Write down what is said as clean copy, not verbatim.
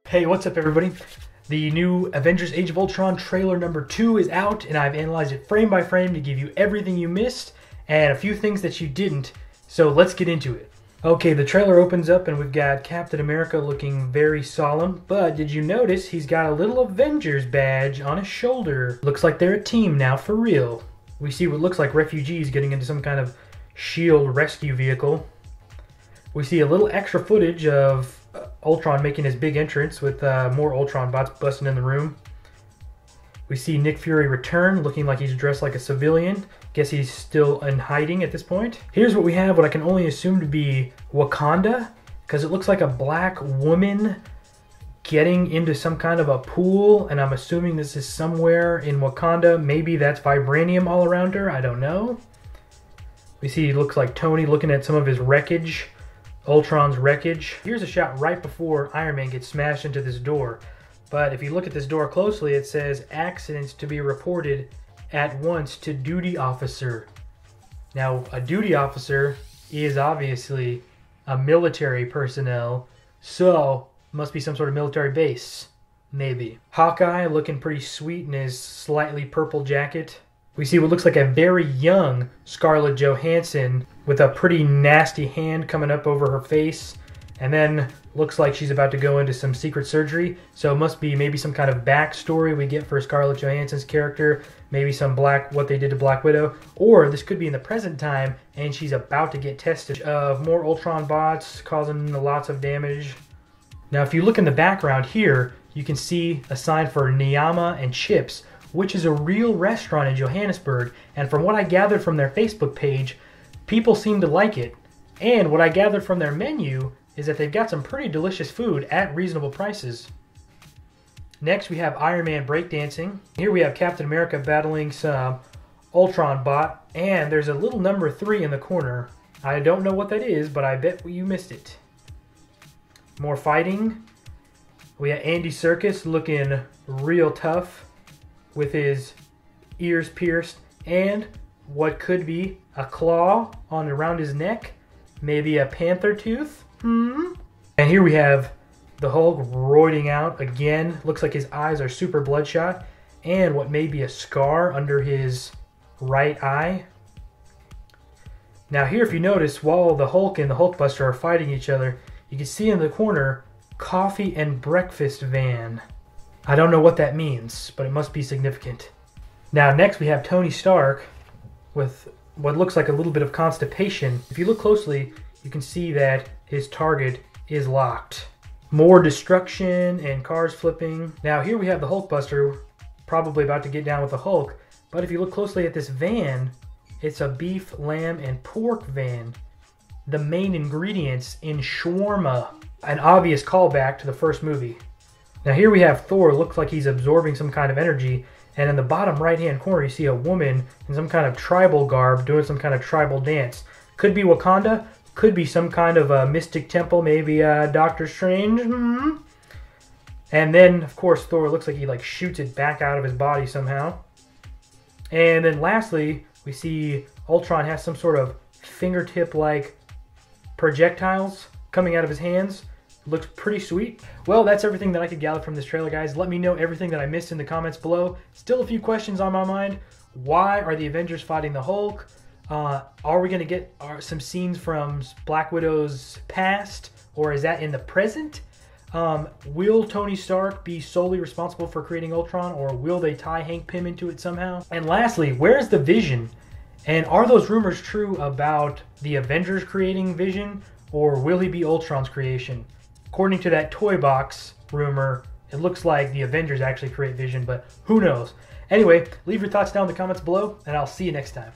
Hey, what's up everybody? The new Avengers Age of Ultron trailer number 2 is out, and I've analyzed it frame by frame to give you everything you missed and a few things that you didn't, so let's get into it. Okay, the trailer opens up and we've got Captain America looking very solemn, but did you notice he's got a little Avengers badge on his shoulder? Looks like they're a team now, for real. We see what looks like refugees getting into some kind of SHIELD rescue vehicle. We see a little extra footage of Ultron making his big entrance with more Ultron bots busting in the room. We see Nick Fury return, looking like he's dressed like a civilian. Guess he's still in hiding at this point. Here's what we have, what I can only assume to be Wakanda, because it looks like a black woman getting into some kind of a pool, and I'm assuming this is somewhere in Wakanda. Maybe that's vibranium all around her, I don't know. We see, looks like Tony looking at some of his wreckage. Ultron's wreckage. Here's a shot right before Iron Man gets smashed into this door. But if you look at this door closely, it says accidents to be reported at once to duty officer. Now, a duty officer is obviously a military personnel, so must be some sort of military base, maybe. Hawkeye looking pretty sweet in his slightly purple jacket. We see what looks like a very young Scarlett Johansson with a pretty nasty hand coming up over her face. And then looks like she's about to go into some secret surgery. So it must be maybe some kind of backstory we get for Scarlett Johansson's character. Maybe some what they did to Black Widow. Or this could be in the present time and she's about to get tested. More Ultron bots causing lots of damage. Now if you look in the background here, you can see a sign for Nyama and Chips, which is a real restaurant in Johannesburg, and from what I gathered from their Facebook page, people seem to like it. And what I gathered from their menu is that they've got some pretty delicious food at reasonable prices. Next we have Iron Man breakdancing. Here we have Captain America battling some Ultron bot, and there's a little number 3 in the corner. I don't know what that is, but I bet you missed it. More fighting. We have Andy Serkis looking real tough, with his ears pierced and what could be a claw on around his neck, maybe a panther tooth. And here we have the Hulk roiding out again. Looks like his eyes are super bloodshot, and what may be a scar under his right eye. Now here, if you notice, while the Hulk and the Hulkbuster are fighting each other, you can see in the corner coffee and breakfast van. I don't know what that means, but it must be significant. Now next we have Tony Stark with what looks like a little bit of constipation. If you look closely, you can see that his target is locked. More destruction and cars flipping. Now here we have the Hulkbuster, probably about to get down with the Hulk, but if you look closely at this van, it's a beef, lamb, and pork van. The main ingredients in shawarma, an obvious callback to the first movie. Now here we have Thor, looks like he's absorbing some kind of energy, and in the bottom right hand corner you see a woman in some kind of tribal garb doing some kind of tribal dance. Could be Wakanda, could be some kind of a mystic temple, maybe Doctor Strange. And then of course Thor looks like he shoots it back out of his body somehow. And then lastly we see Ultron has some sort of fingertip like projectiles coming out of his hands. Looks pretty sweet. Well, that's everything that I could gather from this trailer, guys. Let me know everything that I missed in the comments below. Still a few questions on my mind. Why are the Avengers fighting the Hulk? Are we going to get some scenes from Black Widow's past, or is that in the present? Will Tony Stark be solely responsible for creating Ultron, or will they tie Hank Pym into it somehow? And lastly, where's the Vision? And are those rumors true about the Avengers creating Vision, or will he be Ultron's creation? According to that toy box rumor, it looks like the Avengers actually create Vision, but who knows? Anyway, leave your thoughts down in the comments below, and I'll see you next time.